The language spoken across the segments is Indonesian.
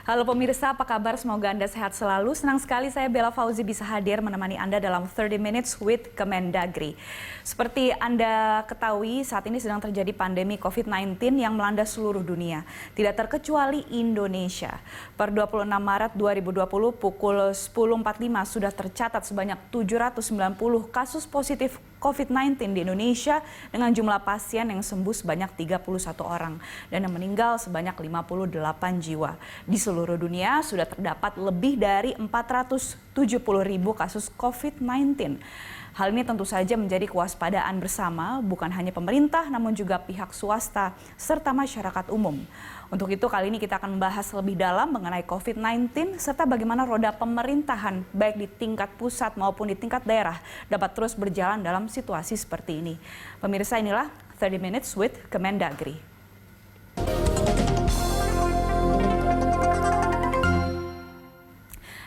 Halo pemirsa, apa kabar? Semoga Anda sehat selalu. Senang sekali saya Bella Fauzi bisa hadir menemani Anda dalam 30 Minutes with Kemendagri. Seperti Anda ketahui, saat ini sedang terjadi pandemi COVID-19 yang melanda seluruh dunia. Tidak terkecuali Indonesia. Per 26 Maret 2020 pukul 10.45 sudah tercatat sebanyak 790 kasus positif COVID-19 di Indonesia dengan jumlah pasien yang sembuh sebanyak 31 orang dan yang meninggal sebanyak 58 jiwa. Di seluruh dunia sudah terdapat lebih dari 470.000 kasus COVID-19. Hal ini tentu saja menjadi kewaspadaan bersama bukan hanya pemerintah namun juga pihak swasta serta masyarakat umum. Untuk itu kali ini kita akan membahas lebih dalam mengenai COVID-19 serta bagaimana roda pemerintahan baik di tingkat pusat maupun di tingkat daerah dapat terus berjalan dalam situasi seperti ini. Pemirsa, inilah 30 Minutes with Kemendagri.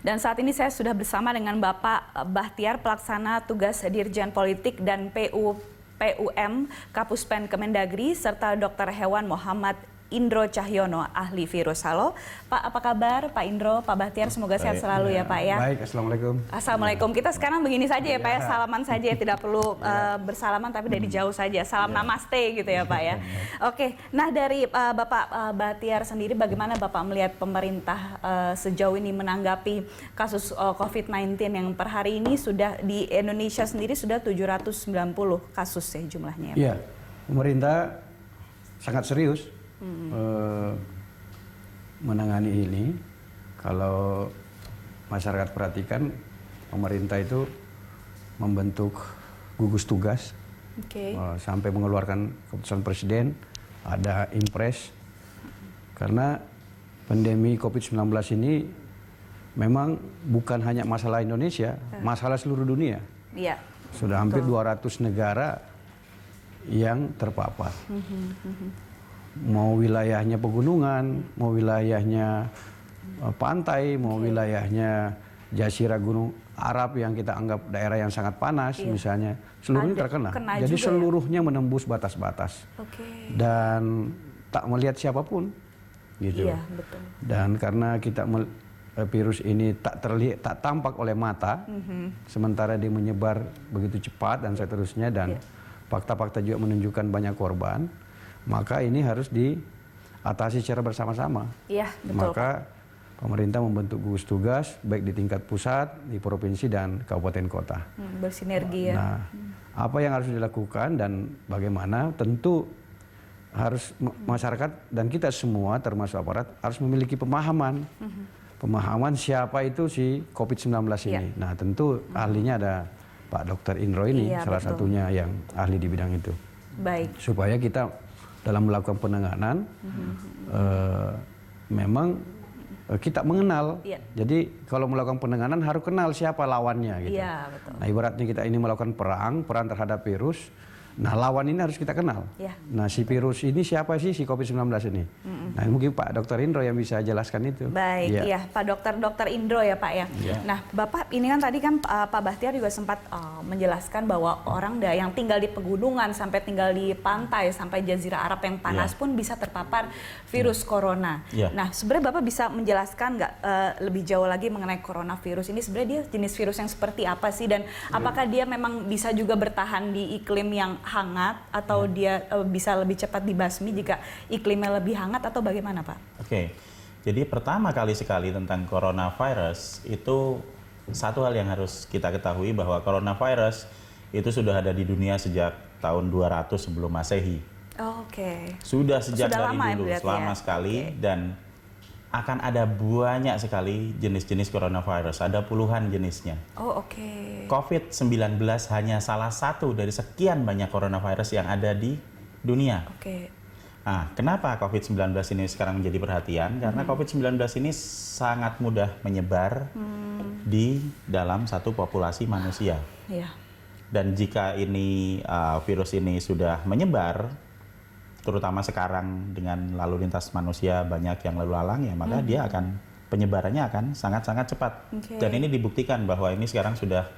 Dan saat ini saya sudah bersama dengan Bapak Bahtiar, Pelaksana Tugas Dirjen Politik dan PUM Kapuspen Kemendagri, serta Dr. Hewan Muhammad Indro Cahyono, ahli virus. Halo Pak, apa kabar Pak Indro, Pak Bahtiar, semoga sehat selalu ya Pak ya. Baik, Assalamualaikum. Assalamualaikum. Kita sekarang begini saja ya Pak ya, salaman saja ya, tidak perlu bersalaman tapi dari jauh saja. Salam namaste gitu ya Pak ya. Oke, nah dari Bapak Bahtiar sendiri bagaimana Bapak melihat pemerintah sejauh ini menanggapi kasus COVID-19 yang per hari ini sudah di Indonesia sendiri sudah 790 kasus ya jumlahnya. Iya, pemerintah sangat serius menangani ini. Kalau masyarakat perhatikan, pemerintah itu membentuk gugus tugas sampai mengeluarkan keputusan presiden, ada impres. Karena pandemi COVID-19 ini memang bukan hanya masalah Indonesia, masalah seluruh dunia. Iya. Sudah hampir 200 negara yang terpapar. Mau wilayahnya pegunungan, mau wilayahnya pantai, mau wilayahnya jazirah gunung Arab yang kita anggap daerah yang sangat panas misalnya, seluruhnya terkena. Jadi seluruhnya menembus batas-batas dan tak melihat siapapun gitu. Iya, betul. Dan karena kita virus ini tak terlihat, tak tampak oleh mata, sementara dia menyebar begitu cepat dan seterusnya, dan fakta-fakta juga menunjukkan banyak korban. Maka ini harus diatasi secara bersama-sama. Iya, betul. Maka pemerintah membentuk gugus tugas baik di tingkat pusat, di provinsi dan kabupaten kota. Bersinergi ya. Nah, apa yang harus dilakukan dan bagaimana, tentu harus masyarakat dan kita semua termasuk aparat harus memiliki pemahaman. Pemahaman siapa itu si COVID-19 ini. Nah, tentu ahlinya ada Pak Dr. Indro ini, salah satunya yang ahli di bidang itu. Baik. Supaya kita dalam melakukan penanganan memang kita mengenal. Jadi kalau melakukan penanganan harus kenal siapa lawannya gitu. Betul. Nah, ibaratnya kita ini melakukan perang terhadap virus. Nah, lawan ini harus kita kenal. Nah, si virus ini siapa sih, si COVID-19 ini? Nah, mungkin Pak Dr. Indro yang bisa jelaskan itu. Baik, Pak Dr. Indro ya Pak ya. Nah, Bapak ini kan tadi kan Pak Bahtiar juga sempat menjelaskan bahwa orang yang tinggal di pegunungan sampai tinggal di pantai sampai jazirah Arab yang panas pun bisa terpapar virus corona. Nah, sebenarnya Bapak bisa menjelaskan nggak lebih jauh lagi mengenai coronavirus ini, sebenarnya dia jenis virus yang seperti apa sih, dan apakah dia memang bisa juga bertahan di iklim yang hangat atau dia bisa lebih cepat dibasmi jika iklimnya lebih hangat atau bagaimana Pak? Oke, jadi pertama kali sekali tentang coronavirus itu satu hal yang harus kita ketahui bahwa coronavirus itu sudah ada di dunia sejak tahun 200 sebelum Masehi. Sudah sejak dari dulu, lama sekali, dan akan ada banyak sekali jenis-jenis coronavirus, ada puluhan jenisnya. COVID-19 hanya salah satu dari sekian banyak coronavirus yang ada di dunia. Nah, kenapa COVID-19 ini sekarang menjadi perhatian? Karena COVID-19 ini sangat mudah menyebar di dalam satu populasi manusia. Dan jika ini virus ini sudah menyebar, terutama sekarang dengan lalu lintas manusia banyak yang lalu lalang, ya maka dia akan, penyebarannya akan sangat-sangat cepat. Dan ini dibuktikan bahwa ini sekarang sudah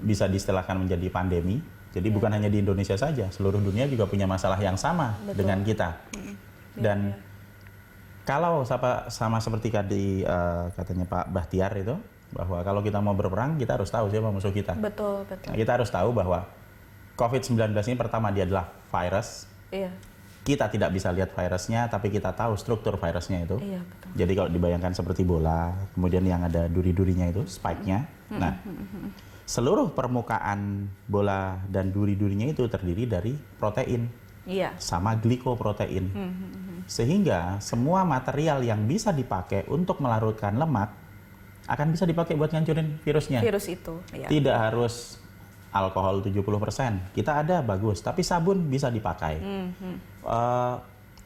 bisa diistilahkan menjadi pandemi. Jadi bukan hanya di Indonesia saja, seluruh dunia juga punya masalah yang sama dengan kita. Dan Kalau sama seperti tadi katanya Pak Bahtiar itu, bahwa kalau kita mau berperang, kita harus tahu siapa musuh kita. Betul, betul. Nah, kita harus tahu bahwa COVID-19 ini pertama dia adalah virus. Iya. Kita tidak bisa lihat virusnya, tapi kita tahu struktur virusnya itu. Iya, betul. Jadi kalau dibayangkan seperti bola, kemudian yang ada duri-durinya itu, spike-nya. Nah, seluruh permukaan bola dan duri-durinya itu terdiri dari protein. Iya. Sama glikoprotein. Sehingga semua material yang bisa dipakai untuk melarutkan lemak akan bisa dipakai buat ngancurin virusnya. Virus itu. Iya. Tidak harus alkohol 70%. Kita ada bagus, tapi sabun bisa dipakai.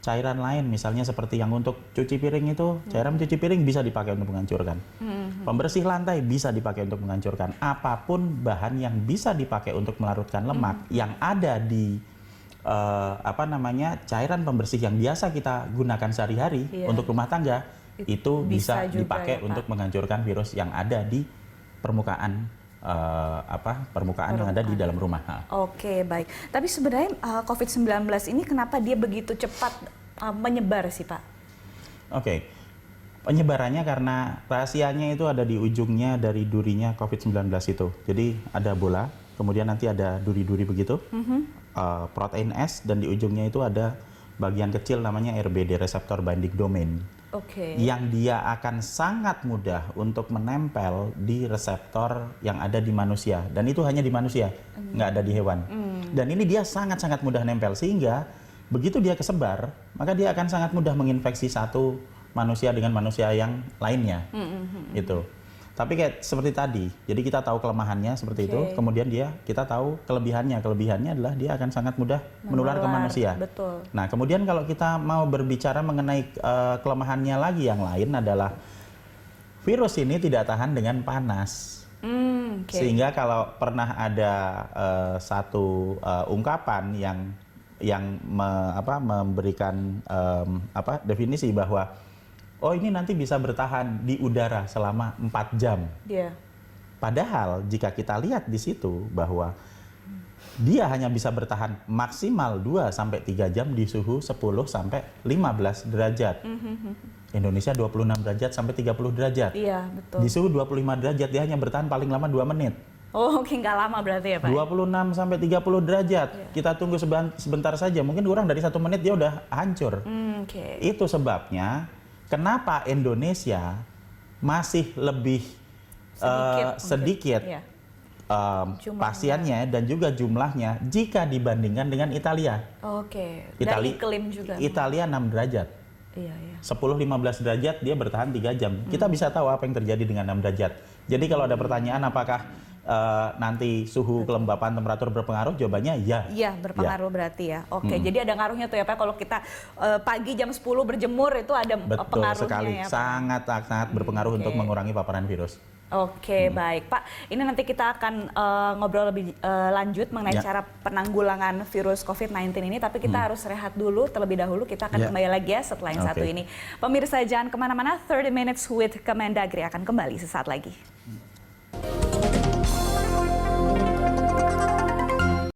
Cairan lain misalnya seperti yang untuk cuci piring itu, cairan cuci piring bisa dipakai untuk menghancurkan. Pembersih lantai bisa dipakai untuk menghancurkan. Apapun bahan yang bisa dipakai untuk melarutkan lemak yang ada di cairan pembersih yang biasa kita gunakan sehari-hari untuk rumah tangga itu bisa dipakai ya, untuk menghancurkan virus yang ada di permukaan yang ada di dalam rumah. Oke, baik. Tapi sebenarnya COVID-19 ini kenapa dia begitu cepat menyebar sih, Pak? Oke. Penyebarannya karena rahasianya itu ada di ujungnya dari durinya COVID-19 itu. Jadi ada bola, kemudian nanti ada duri-duri begitu, protein S, dan di ujungnya itu ada bagian kecil namanya RBD, reseptor binding domain. Yang dia akan sangat mudah untuk menempel di reseptor yang ada di manusia, dan itu hanya di manusia, nggak ada di hewan. Dan ini dia sangat-sangat mudah nempel, sehingga begitu dia kesebar, maka dia akan sangat mudah menginfeksi satu manusia dengan manusia yang lainnya. Itu. Tapi kayak seperti tadi, jadi kita tahu kelemahannya seperti itu, kemudian kita tahu kelebihannya. Kelebihannya adalah dia akan sangat mudah menular ke manusia. Betul. Nah, kemudian kalau kita mau berbicara mengenai kelemahannya lagi, yang lain adalah virus ini tidak tahan dengan panas. Sehingga kalau pernah ada satu ungkapan yang memberikan definisi bahwa ini nanti bisa bertahan di udara selama 4 jam. Padahal jika kita lihat di situ bahwa dia hanya bisa bertahan maksimal 2-3 jam di suhu 10-15 derajat. Indonesia 26 derajat sampai 30 derajat. Iya, betul. Di suhu 25 derajat dia hanya bertahan paling lama 2 menit. Oke, nggak lama berarti ya, Pak? 26 sampai 30 derajat. Kita tunggu sebentar saja, mungkin kurang dari 1 menit dia udah hancur. Itu sebabnya kenapa Indonesia masih lebih sedikit pasiennya dan juga jumlahnya jika dibandingkan dengan Italia. Dan iklim juga. Italia 6 derajat. 10-15 derajat dia bertahan 3 jam. Kita bisa tahu apa yang terjadi dengan 6 derajat. Jadi kalau ada pertanyaan apakah nanti suhu, kelembapan, temperatur berpengaruh, jawabannya ya. Iya, berpengaruh berarti ya. Jadi ada ngaruhnya tuh ya Pak, kalau kita pagi jam 10 berjemur itu ada pengaruhnya. Betul sekali, ya, Pak? sangat berpengaruh untuk mengurangi paparan virus. Baik Pak. Ini nanti kita akan ngobrol lebih lanjut mengenai cara penanggulangan virus COVID-19 ini, tapi kita harus rehat dulu terlebih dahulu. Kita akan kembali lagi ya setelah yang satu ini. Pemirsa jangan kemana-mana, 30 Minutes with Kemendagri akan kembali sesaat lagi.